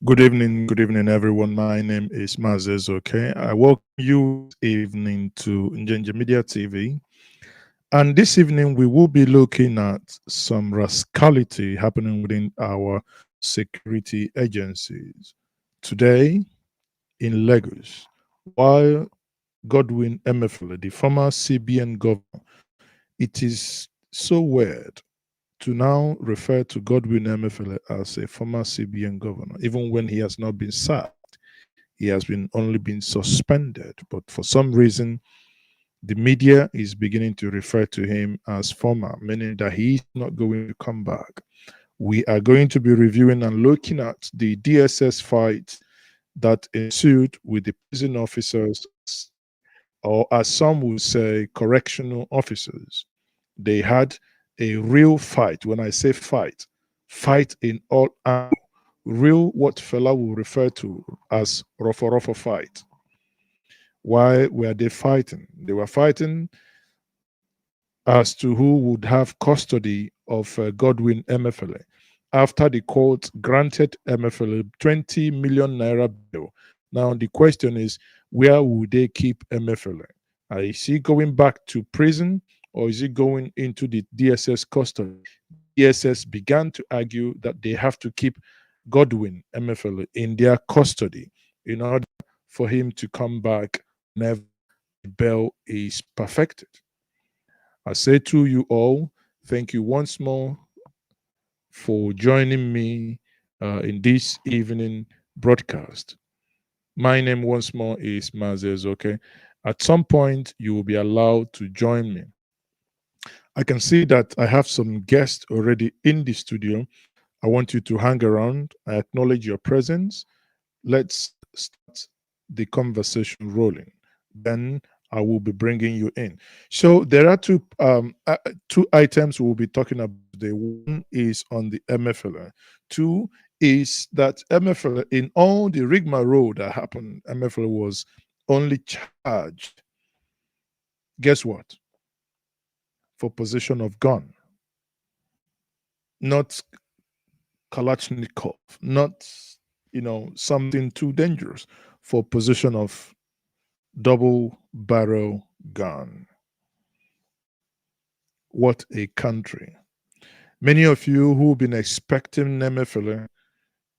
Good evening, everyone. My name is Maazi Ezeoke. I welcome you this evening to NjenjeMediaTV. And this evening, we will be looking at some rascality happening within our security agencies. Today, in Lagos, while Godwin Emefiele, the former CBN governor, it is so weird to now refer to Godwin Emefiele as a former CBN governor, even when he has not been sacked. He has been only been suspended, but for some reason, the media is beginning to refer to him as former, meaning that he's not going to come back. We are going to be reviewing and looking at the DSS fight that ensued with the prison officers, or as some would say, correctional officers. They had a real fight. When I say fight, fight in all angles. Real, what Fela will refer to as Rofo fight. Why were they fighting? They were fighting as to who would have custody of Godwin Emefiele after the court granted Emefiele 20 million naira bail. Now the question is, where would they keep Emefiele? Is he going back to prison, or is he going into the DSS custody? DSS began to argue that they have to keep Godwin Emefiele in their custody in order for him to come back whenever the bail is perfected. I say to you all, thank you once more for joining me in this evening broadcast. My name once more is Maazi Ezeoke. At some point, you will be allowed to join me. I can see that I have some guests already in the studio. I want you to hang around. I acknowledge your presence. Let's start the conversation rolling. Then I will be bringing you in. So there are two items we'll be talking about. The one is on the Emefiele. Two is that Emefiele, in all the rigmarole that happened, Emefiele was only charged. Guess what? For possession of gun, not Kalashnikov, not something too dangerous, for possession of double barrel gun. What a country. Many of you who've been expecting Emefiele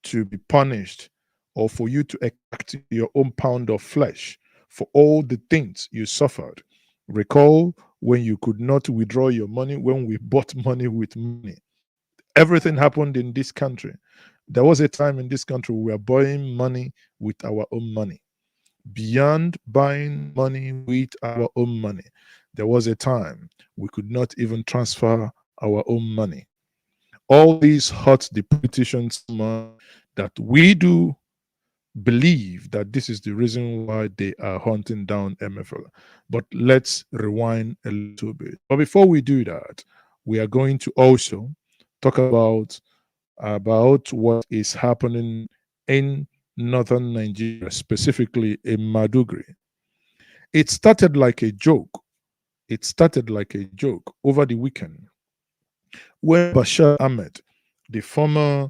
to be punished, or for you to exact your own pound of flesh for all the things you suffered. Recall when you could not withdraw your money, when we bought money with money. Everything happened in this country. There was a time in this country we were buying money with our own money. Beyond buying money with our own money, there was a time we could not even transfer our own money. All these hurt the politicians so much that we do believe that this is the reason why they are hunting down Emefiele. But let's rewind a little bit. But before we do that, we are going to also talk about what is happening in northern Nigeria, specifically in Maiduguri. It started like a joke. It started like a joke over the weekend when Bashar Ahmed, the former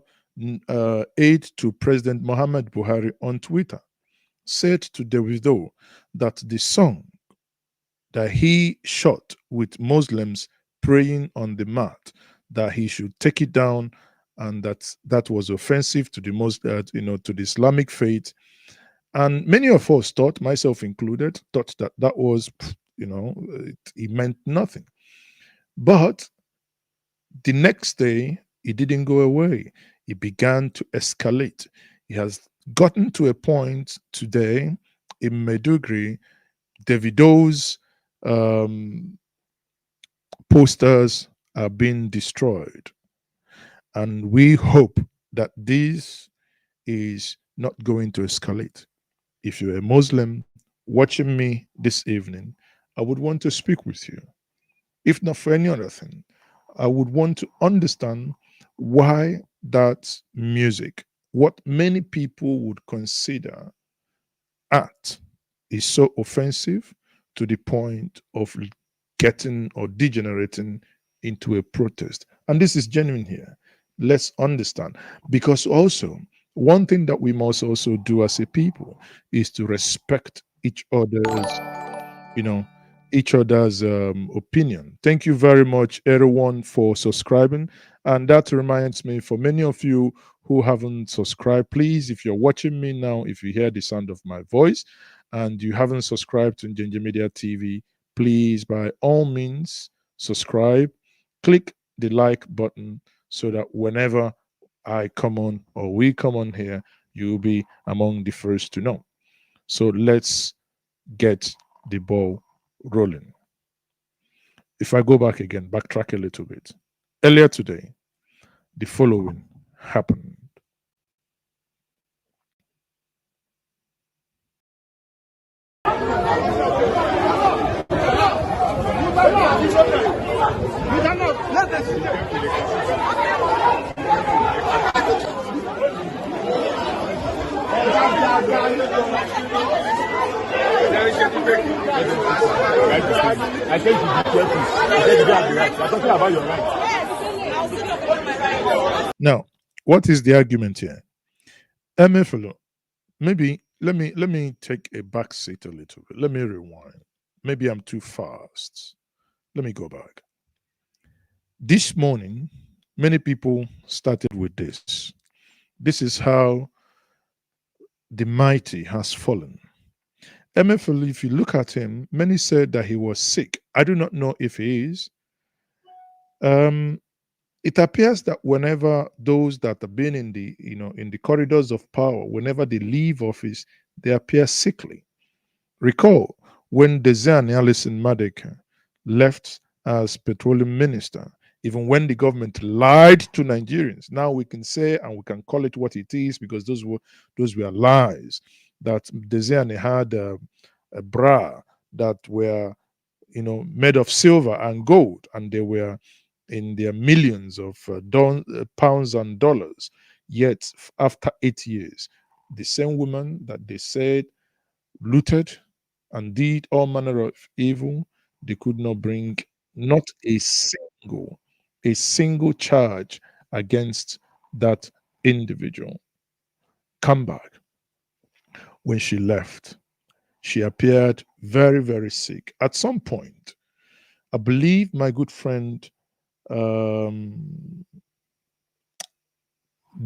aide to President Muhammad Buhari, on Twitter, said to Davido that the song that he shot with Muslims praying on the mat, that he should take it down, and that was offensive to the to the Islamic faith. And many of us thought, myself included, thought that that was, it meant nothing. But the next day, it didn't go away. It began to escalate. It has gotten to a point today in Maiduguri, Davido's posters are being destroyed. And we hope that this is not going to escalate. If you're a Muslim watching me this evening, I would want to speak with you. If not for any other thing, I would want to understand why that music, what many people would consider art, is so offensive to the point of getting or degenerating into a protest. And this is genuine here. Let's understand. Because also, One thing that we must also do as a people is to respect each other's, you know, each other's opinion. Thank you very much, everyone, for subscribing. And that reminds me, for many of you who haven't subscribed, please, if you're watching me now, if you hear the sound of my voice and you haven't subscribed to Njenje Media TV, please, by all means, subscribe, click the like button so that whenever I come on or we come on here, you'll be among the first to know. So let's get the ball rolling. If I go back again, backtrack a little bit. Earlier today, the following happened. I think you be careful. I think you have the right. I'm talking about your right. Now, what is the argument here? Emefiele, maybe let me take a back seat a little bit. Let me rewind. Maybe I'm too fast. Let me go back. This morning, many people started with this. This is how the mighty has fallen. Emefiele, if you look at him, many said that he was sick. I do not know if he is. It appears that whenever those that have been in the in the corridors of power, whenever they leave office, they appear sickly. Recall when Desian Alison Madeke left as petroleum minister, even when the government lied to Nigerians. Now we can say and we can call it what it is because those were lies. That Desian had a bra that were made of silver and gold, and they were in their millions of pounds and dollars. Yet after 8 years, the same woman that they said looted and did all manner of evil, they could not bring not a single charge against that individual. Come back. When she left, she appeared very, very sick. At some point, I believe my good friend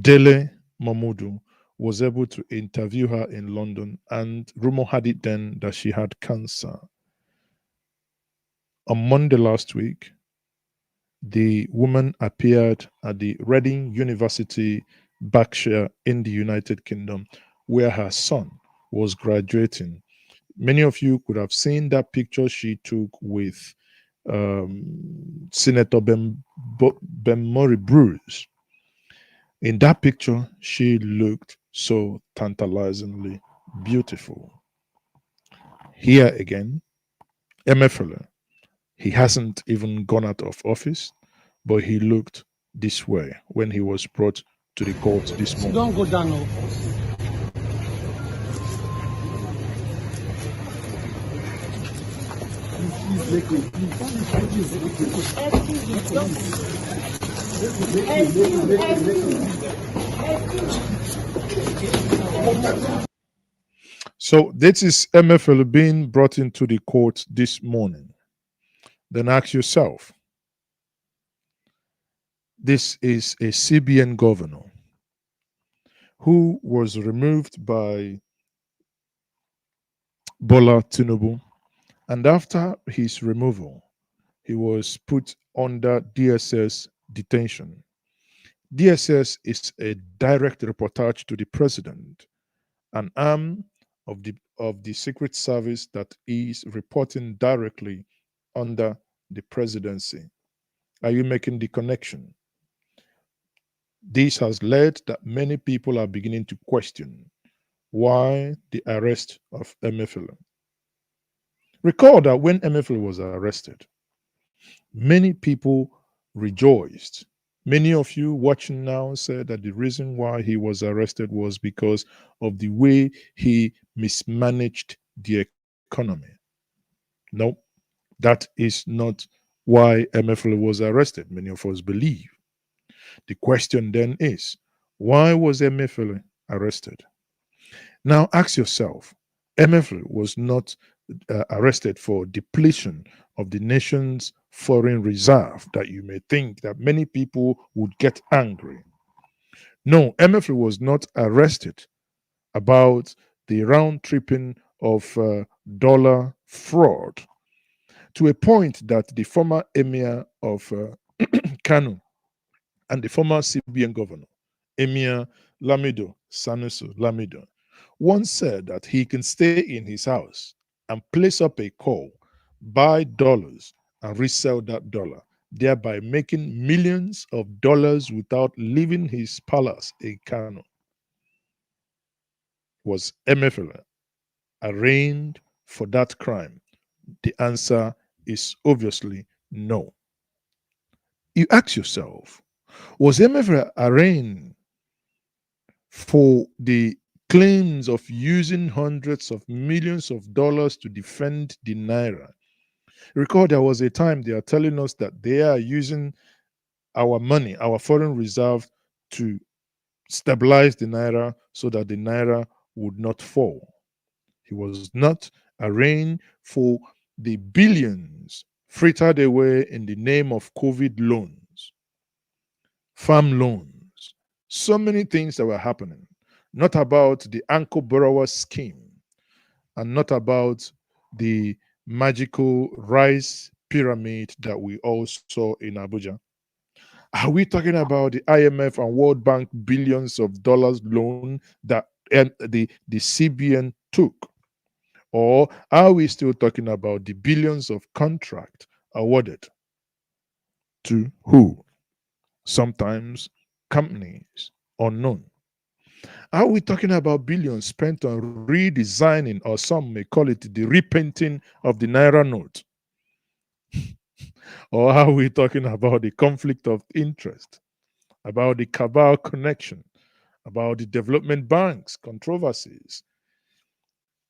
Dele Mamudu was able to interview her in London, and rumor had it then that she had cancer. On Monday last week, the woman appeared at the Reading University, Berkshire, in the United Kingdom, where her son was graduating. Many of you could have seen that picture she took with Senator Ben Bruce. In that picture, she looked so tantalizingly beautiful. Here again, Emefiele, he hasn't even gone out of office, but he looked this way when he was brought to the court this morning. Don't go down now. So this is Emefiele being brought into the court this morning. Then ask yourself, this is a CBN governor who was removed by Bola Tinubu, and after his removal, he was put under DSS detention. DSS is a direct reportage to the president, an arm of the Secret Service that is reporting directly under the presidency. Are you making the connection? This has led that many people are beginning to question why the arrest of Emefiele. Recall that when Emefiele was arrested, many people rejoiced. Many of you watching now said that the reason why he was arrested was because of the way he mismanaged the economy. No, that is not why Emefiele was arrested, many of us believe. The question then is, why was Emefiele arrested. Now ask yourself, Emefiele was not arrested for depletion of the nation's foreign reserve that you may think that many people would get angry. No, Emefiele was not arrested about the round tripping of dollar fraud to a point that the former emir of Kano and the former CBN governor, Emir Lamido Sanusi Lamido, once said that he can stay in his house and place up a call, buy dollars, and resell that dollar, thereby making millions of dollars without leaving his palace in Kano. Was Emefiele arraigned for that crime? The answer is obviously no. You ask yourself, was Emefiele arraigned for the claims of using hundreds of millions of dollars to defend the naira? Recall there was a time they are telling us that they are using our money, our foreign reserve, to stabilize the naira so that the naira would not fall. He was not arraigned for the billions frittered away in the name of COVID loans, farm loans, so many things that were happening, not about the anchor borrower scheme and not about the magical rice pyramid that we all saw in Abuja. Are we talking about the IMF and World Bank billions of dollars loan that the CBN took? Or are we still talking about the billions of contract awarded to who? Sometimes companies unknown. Are we talking about billions spent on redesigning, or some may call it the repainting of the Naira note? Or are we talking about the conflict of interest, about the cabal connection, about the development banks, controversies,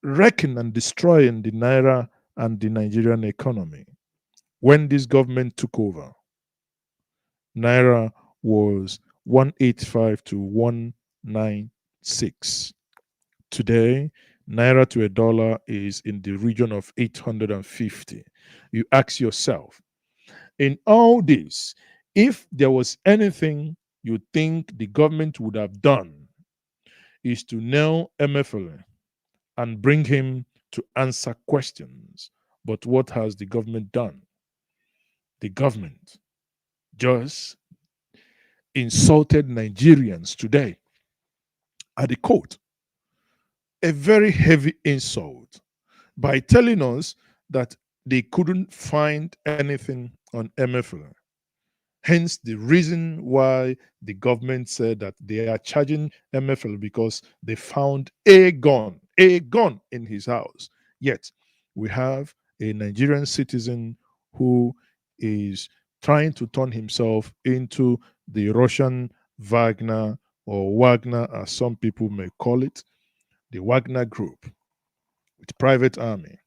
wrecking and destroying the Naira and the Nigerian economy? When this government took over, Naira was 185 to 196. Today, Naira to a dollar is in the region of 850. You ask yourself, in all this, if there was anything you think the government would have done, is to nail Emefiele and bring him to answer questions. But what has the government done? The government just insulted Nigerians today at the court. A very heavy insult by telling us that they couldn't find anything on Emefiele. Hence the reason why the government said that they are charging Emefiele because they found a gun in his house. Yet we have a Nigerian citizen who is trying to turn himself into the Russian Wagner, or Wagner as some people may call it, the Wagner group, with private army,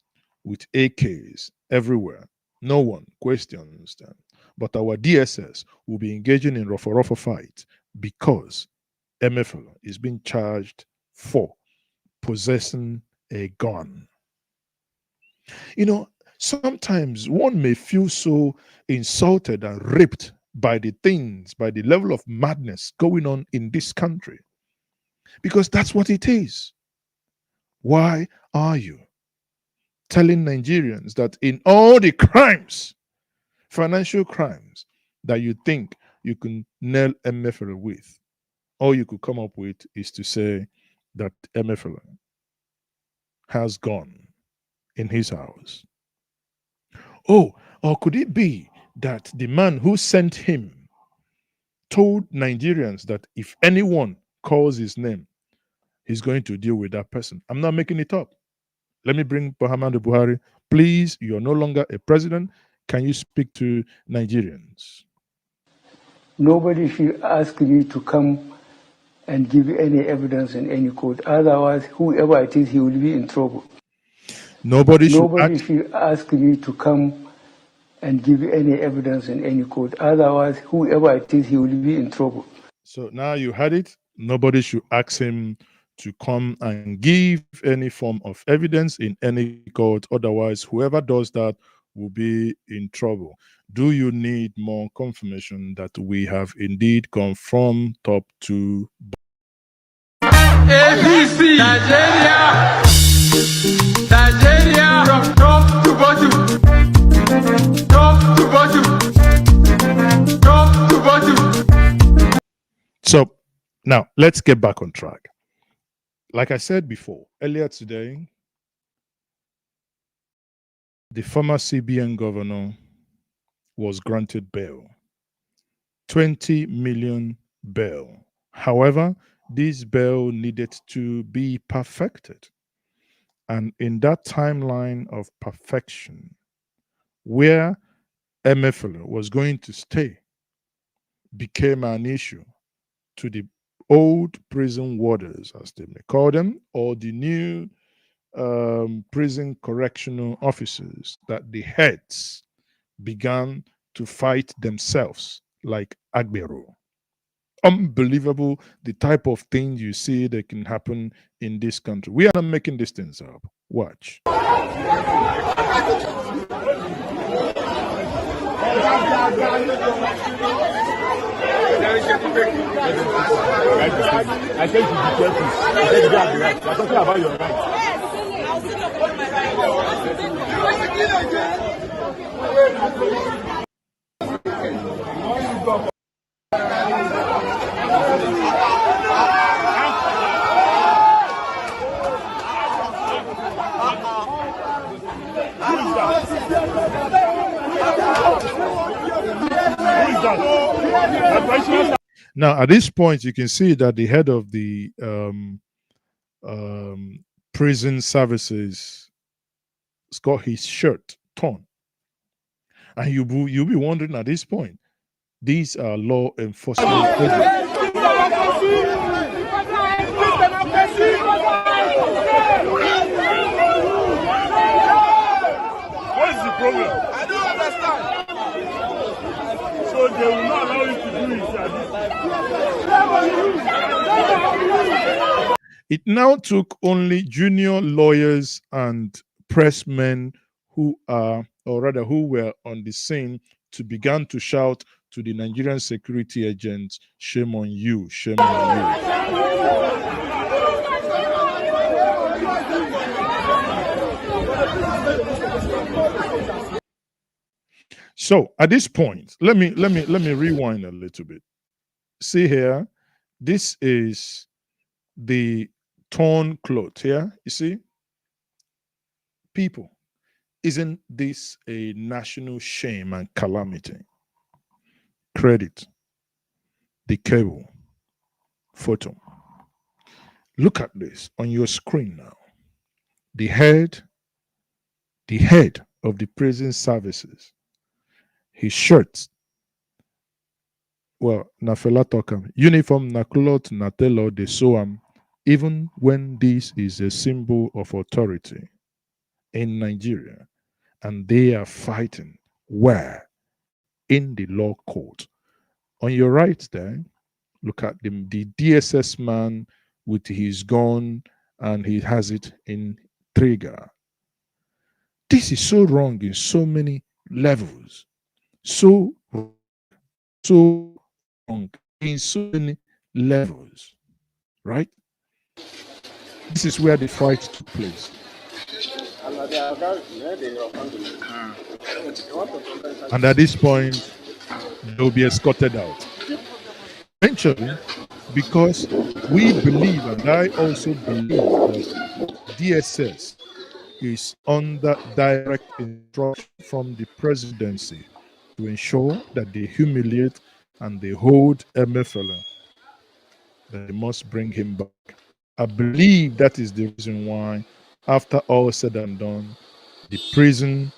with AKs everywhere. No one questions them. But our DSS will be engaging in rough fight because Emefiele is being charged for possessing a gun. You know, sometimes one may feel so insulted and raped by the things, by the level of madness going on in this country, because that's what it is. Why are you telling Nigerians that in all the crimes, financial crimes, that you think you can nail Emefiele with, all you could come up with is to say that Emefiele has gone in his house? Oh, or could it be that the man who sent him told Nigerians that if anyone calls his name, he's going to deal with that person? I'm not making it up. Let me bring Muhammadu Buhari. Please, you're no longer a president. Can you speak to Nigerians? Nobody should ask me to come and give any evidence in any court. Otherwise, whoever it is, he will be in trouble. Nobody should ask me to come and give any evidence in any court. Otherwise, whoever it is, he will be in trouble. So now you had it. Nobody should ask him to come and give any form of evidence in any court. Otherwise, whoever does that will be in trouble. Do you need more confirmation that we have indeed gone from top to ABC Nigeria, Nigeria from top to bottom, top to bottom, top to bottom. So now let's get back on track. Like I said before, earlier today, the former CBN governor was granted bail, 20 million bail. However, this bail needed to be perfected. And in that timeline of perfection, where Emefiele was going to stay, became an issue to the old prison warders, as they may call them, or the new prison correctional officers, that the heads began to fight themselves like Agbero. Unbelievable the type of things you see that can happen in this country. We are not making these things up. Watch. I think you be careful. I think you have the right. We're talking about your right. Now, at this point, you can see that the head of the prison services has got his shirt torn. And you'll be wondering at this point, these are law enforcement agents. What is the problem? I don't understand. So they will not allow you to do it. It now took only junior lawyers and pressmen who are, or rather who were on the scene, to begin to shout to the Nigerian security agents, shame on you, shame on you. So at this point, let me rewind a little bit. See here, this is the torn cloth here. You see, people, isn't this a national shame and calamity? Credit the cable photo. Look at this on your screen now. The head of the prison services, his shirt, well, na fela talk uniform na cloth na tailor dey sew am, even when this is a symbol of authority in Nigeria, and they are fighting where? In the law court. On your right there, look at the DSS man with his gun, and he has it in trigger. This is so wrong in so many levels. So wrong in so many levels, right? This is where the fight took place. And at this point, they'll be escorted out. Eventually, because we believe, and I also believe, that DSS is under direct instruction from the presidency to ensure that they humiliate and they hold Emefiele, that they must bring him back. I believe that is the reason why, after all said and done, the prison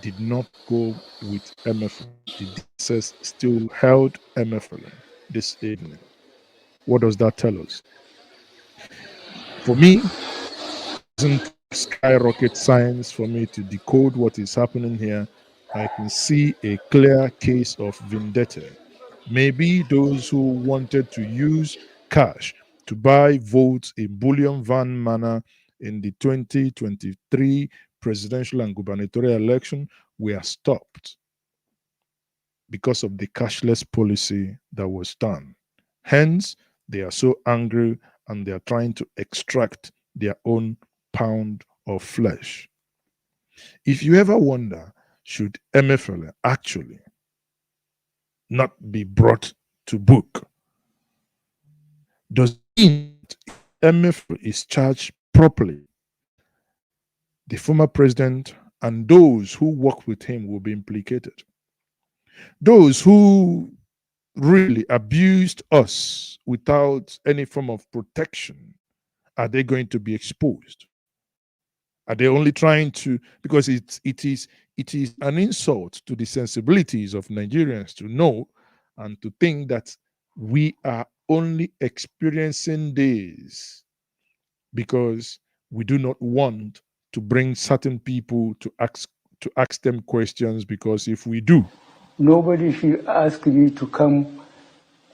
did not go with Emefiele. The DSS still held Emefiele this evening. What does that tell us? For me, it isn't skyrocket science for me to decode what is happening here. I can see a clear case of vendetta. Maybe those who wanted to use cash to buy votes in bullion van manner in the 2023 presidential and gubernatorial election were stopped because of the cashless policy that was done. Hence, they are so angry and they are trying to extract their own pound of flesh. If you ever wonder, should Emefiele actually not be brought to book? Does it mean Emefiele is charged properly? The former president and those who work with him will be implicated. Those who really abused us without any form of protection, are they going to be exposed? Are they only trying to, because it is an insult to the sensibilities of Nigerians to know and to think that we are only experiencing this because we do not want to bring certain people to ask them questions, because if we do, nobody should ask you to come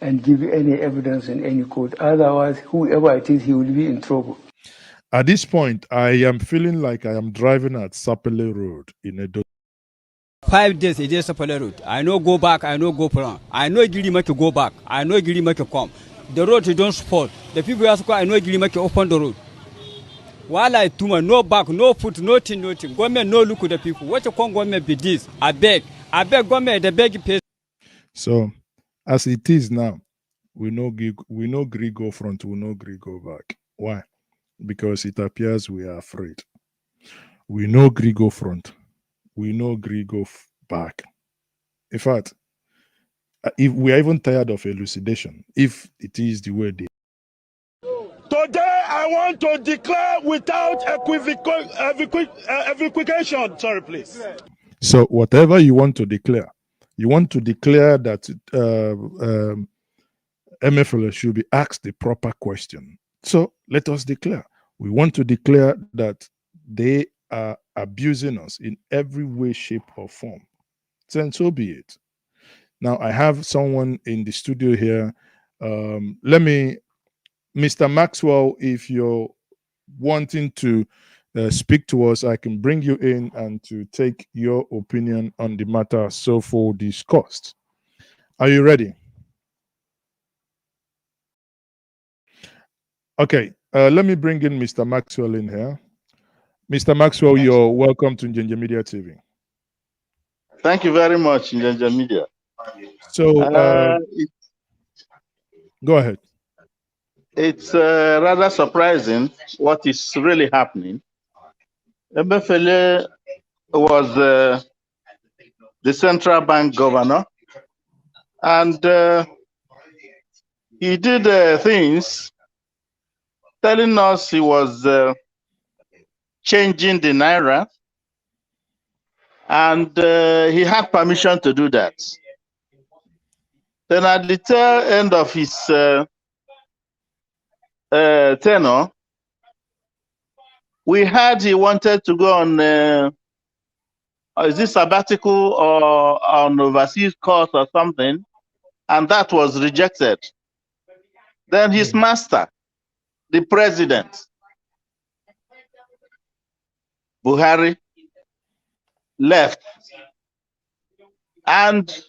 and give any evidence in any court. Otherwise, whoever it is, he will be in trouble. At this point, I am feeling like I am driving at Sapele Road in Edo. 5 days it is Sapele Road. I know go back, I know go front. I know Giri make you go back. I know Giri make you come. The road you don't support. The people ask I know Giri make you open the road. While I do no back, no foot, nothing. Government no look at the people. What you call government be this? I beg government, the beg pay. So, as it is now, we know gree go front, we know gree go back. Why? Because it appears we are afraid. We know gree go front, we know gree go back. In fact, if we are even tired of elucidation, if it is the way they. Today, I want to declare without equivocation. Sorry, please. So, whatever you want to declare that Emefiele should be asked the proper question. So, let us declare. We want to declare that they are abusing us in every way, shape, or form. Then so be it. Now, I have someone in the studio here. Mr. Maxwell, if you're wanting to speak to us, I can bring you in and to take your opinion on the matter so far discussed. Are you ready? Okay, let me bring in Mr. Maxwell in here. Mr. Maxwell, you're welcome to NjenjeMediaTV. Thank you very much, Njenje Media. So, go ahead. It's rather surprising what is really happening. Emefiele was the central bank governor, and he did things telling us he was changing the naira, and he had permission to do that. Then at the tail end of his tenure, we heard he wanted to go on is this sabbatical or on overseas course or something, and that was rejected. Then his master, the president, Buhari, left, and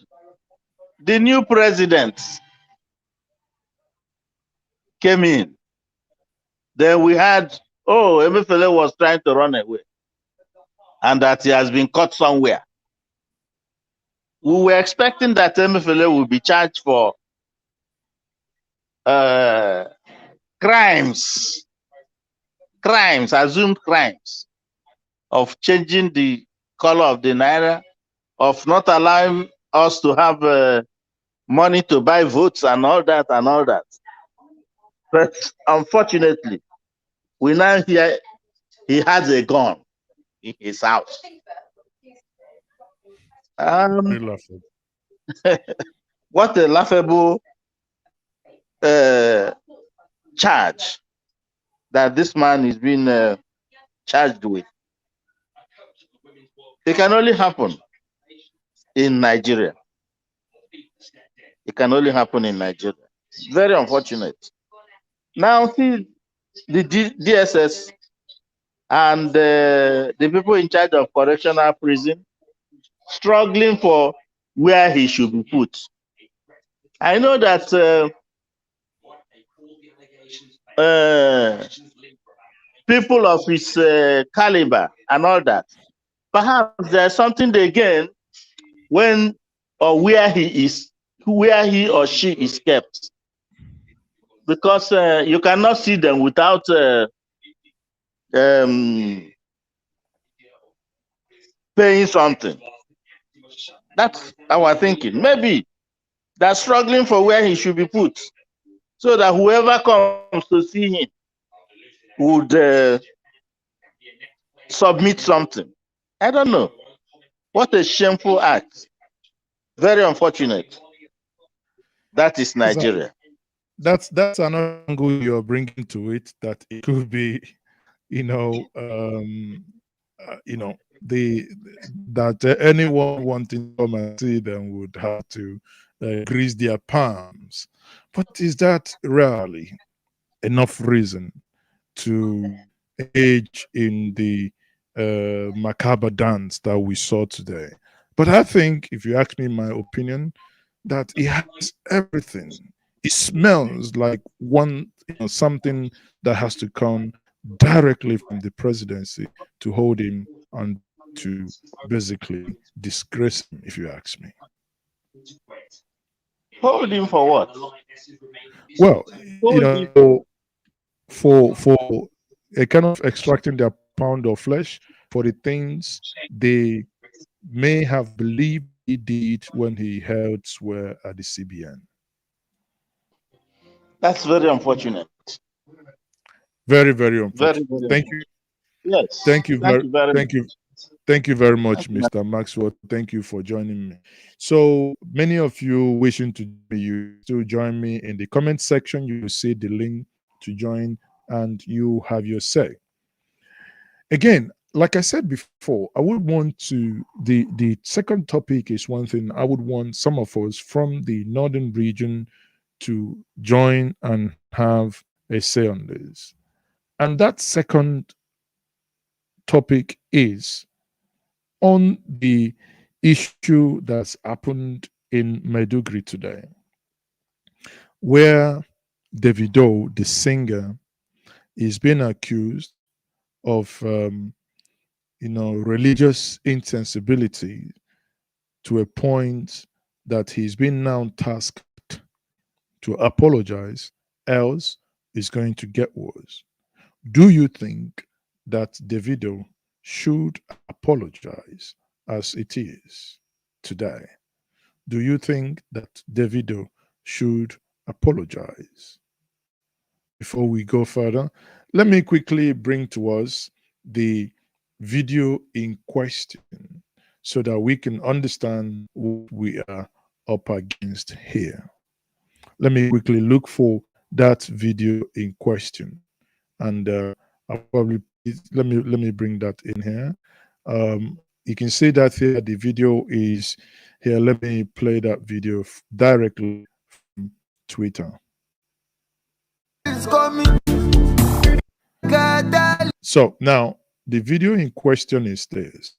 the new president came in. Then we had, Emefiele was trying to run away, and that he has been caught somewhere. We were expecting that Emefiele would be charged for crimes, assumed crimes, of changing the color of the naira, of not allowing us to have money to buy votes and all that. But unfortunately, we now hear he has a gun in his house. What a laughable charge that this man is being charged with. It can only happen in Nigeria. It can only happen in Nigeria. Very unfortunate. Now see the DSS and the people in charge of correctional prison struggling for where he should be put. I know that people of his caliber and all that, perhaps there's something they gain when or where he is, where he or she is kept, because you cannot see them without paying something. That's our thinking. Maybe they're struggling for where he should be put, so that whoever comes to see him would submit something. I don't know. What a shameful act. Very unfortunate. That is Nigeria. That's another angle you're bringing to it, that it could be, that anyone wanting to come and see them would have to grease their palms. But is that really enough reason to engage in the macabre dance that we saw today? But I think, if you ask me my opinion, that it has everything. It smells like something that has to come directly from the presidency to hold him and to basically disgrace him, if you ask me. Hold him for what? Well, for a kind of extracting their pound of flesh for the things they may have believed he did when he held swear at the CBN. That's very unfortunate. Very, very unfortunate. Very, very thank you. Yes. Thank you very much. Thank you very much, Thank you. Mr. Maxwell. Thank you for joining me. So many of you wishing to join me in the comment section. You will see the link to join and you have your say. Again, like I said before, I would want to, the second topic is one thing. I would want some of us from the northern region to join and have a say on this. And that second topic is on the issue that's happened in Maiduguri today, where Davido, the singer, is being accused of religious insensibility to a point that he's been now tasked to apologize, else it's going to get worse. Do you think that Davido should apologize as it is today? Do you think that Davido should apologize? Before we go further, let me quickly bring to us the video in question so that we can understand what we are up against here. Let me quickly look for that video in question, and I'll probably let me bring that in here. You can see that here the video is here. Let me play that video directly from Twitter. So now the video in question is this,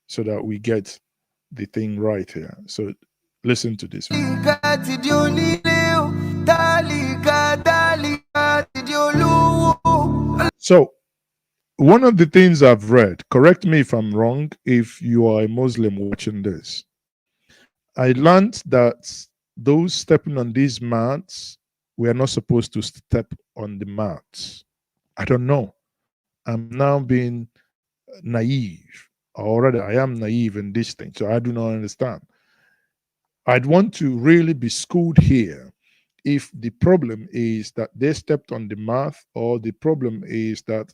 so that we get the thing right here. So listen to this video. So one of the things I've read, correct me if I'm wrong, if you are a Muslim watching this, I learned that those stepping on these mats, we are not supposed to step on the mats. I don't know. I'm now being naive, or rather I am naive in this thing, so I do not understand. I'd want to really be schooled here if the problem is that they stepped on the mat, or the problem is that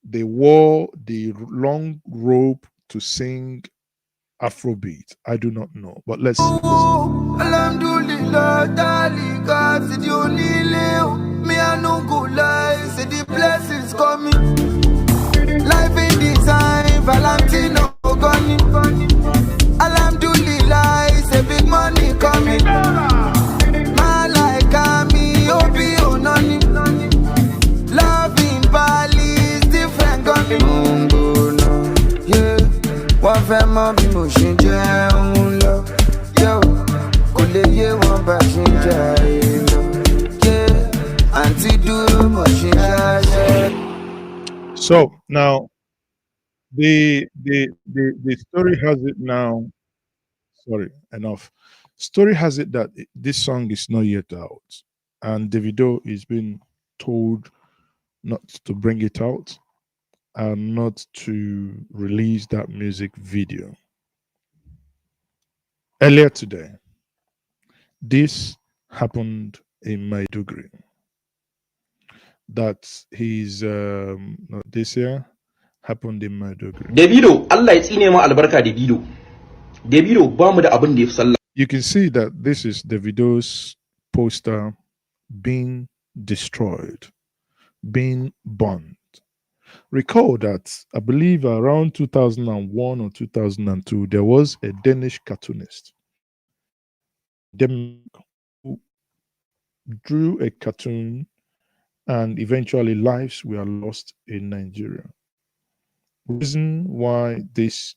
they wore the long robe to sing Afrobeat. I do not know, but let's me I no go lie, say the blessings coming. Life in design, Valentino Goni. Alhamdulillah, say big money coming. My like me, Obi Onani. So now the story has it now. Sorry, enough. Story has it that this song is not yet out, and Davido is being told not to bring it out and not to release that music video. Earlier today, this happened in Maiduguri. That his not this year happened in Maiduguri. Davido, Allah ya tsine mu albarka Davido. Davido ba mu da abin da yafi sallah. You can see that this is Davido's poster being destroyed, being burned. Recall that I believe around 2001 or 2002, there was a Danish cartoonist who drew a cartoon, and eventually lives were lost in Nigeria. Reason why this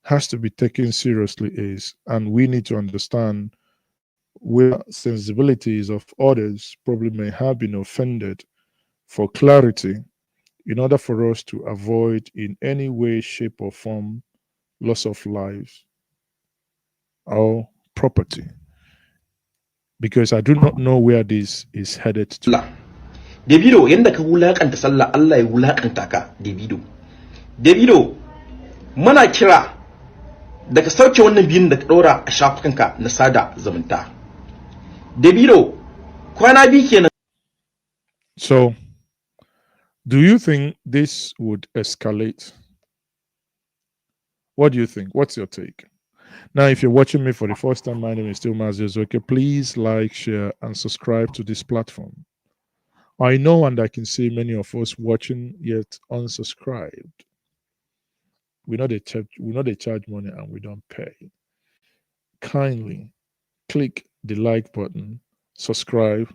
has to be taken seriously is, and we need to understand where sensibilities of others probably may have been offended, for clarity, in order for us to avoid in any way, shape, or form loss of lives or property. Because I do not know where this is headed to. Davido, yanda ka wulakanta sallah, Allah ya wulakanta ka, Davido. Davido, muna kira daga sauke wannan biyun da ka ɗora a shafukanka na sada zumunta. Davido, kwana biyu kenan. So, do you think this would escalate? What do you think? What's your take? Now, if you're watching me for the first time, my name is still Maazi Ezeoke. Please like, share, and subscribe to this platform. I know and I can see many of us watching yet unsubscribed. We know they charge money and we don't pay. Kindly click the like button, subscribe,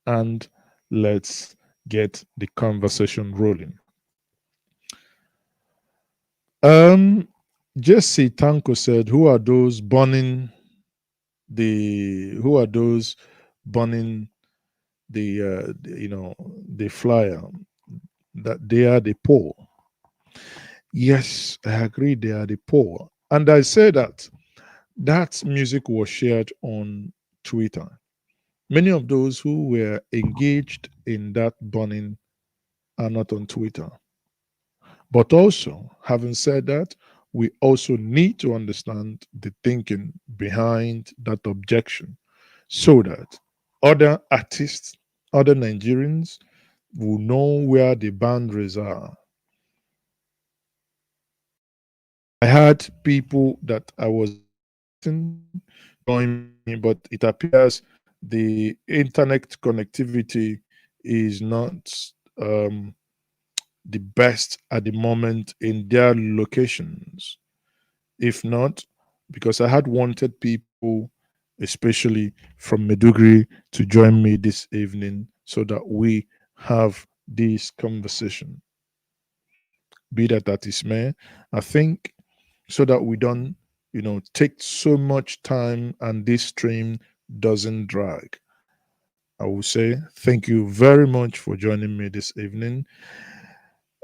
and let's get the conversation rolling. Jesse Tanko said, who are those burning the the flyer? That they are the poor. Yes, I agree, they are the poor. And I say that music was shared on Twitter. Many of those who were engaged in that burning are not on Twitter. But also, having said that, we also need to understand the thinking behind that objection so that other artists, other Nigerians will know where the boundaries are. I had people that I was join me, but it appears the internet connectivity is not the best at the moment in their locations. If not, because I had wanted people, especially from Maiduguri, to join me this evening so that we have this conversation. Be that is may, I think, so that we don't, take so much time and this stream doesn't drag. I will say thank you very much for joining me this evening.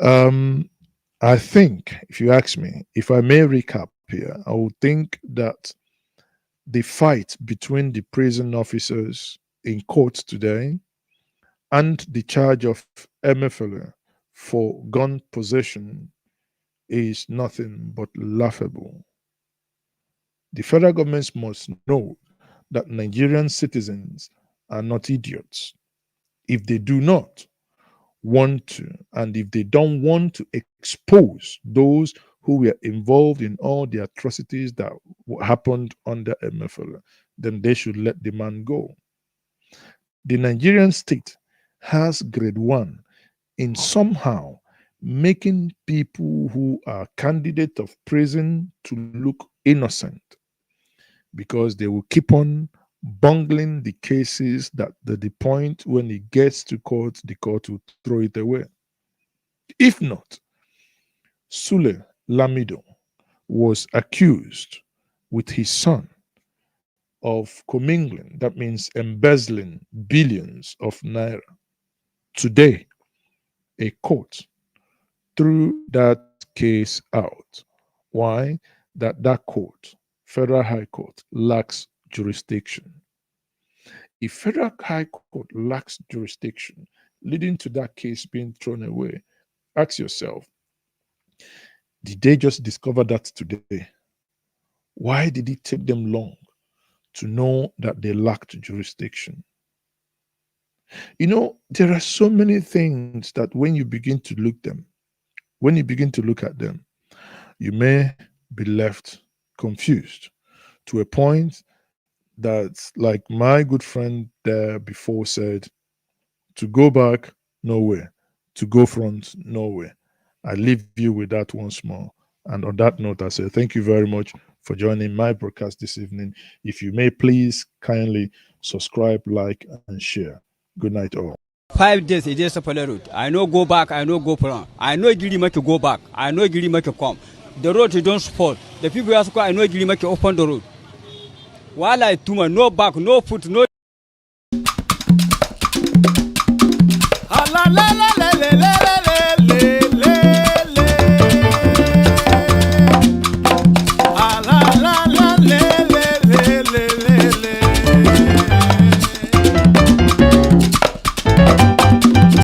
I think, if you ask me, if I may recap here, I would think that the fight between the prison officers in court today and the charge of Emefiele for gun possession is nothing but laughable. The federal government must know that Nigerian citizens are not idiots. If they do not want to, and if they don't want to expose those who were involved in all the atrocities that happened under Emefiele, then they should let the man go. The Nigerian state has grade 1 in somehow making people who are candidates of prison to look innocent, because they will keep on bungling the cases that the point when it gets to court, the court will throw it away. If not, Sule Lamido was accused with his son of commingling, that means embezzling billions of naira. Today, a court threw that case out. Why? That court, Federal High Court, lacks jurisdiction. If Federal High Court lacks jurisdiction, leading to that case being thrown away, ask yourself, did they just discover that today? Why did it take them long to know that they lacked jurisdiction? You know, there are so many things that when you begin to look at them, you may be left confused to a point that, like my good friend there before said, to go back, nowhere. To go front, nowhere. I leave you with that once more. And on that note, I say thank you very much for joining my broadcast this evening. If you may, please kindly subscribe, like, and share. Good night, all. 5 days, it is a road. I know go back, I know go front. I know Giri make you go back. I know Giri make you come. The road you don't support. The people ask, I know Giri make you open the road. While I do no back, no foot, no. La la la la la la.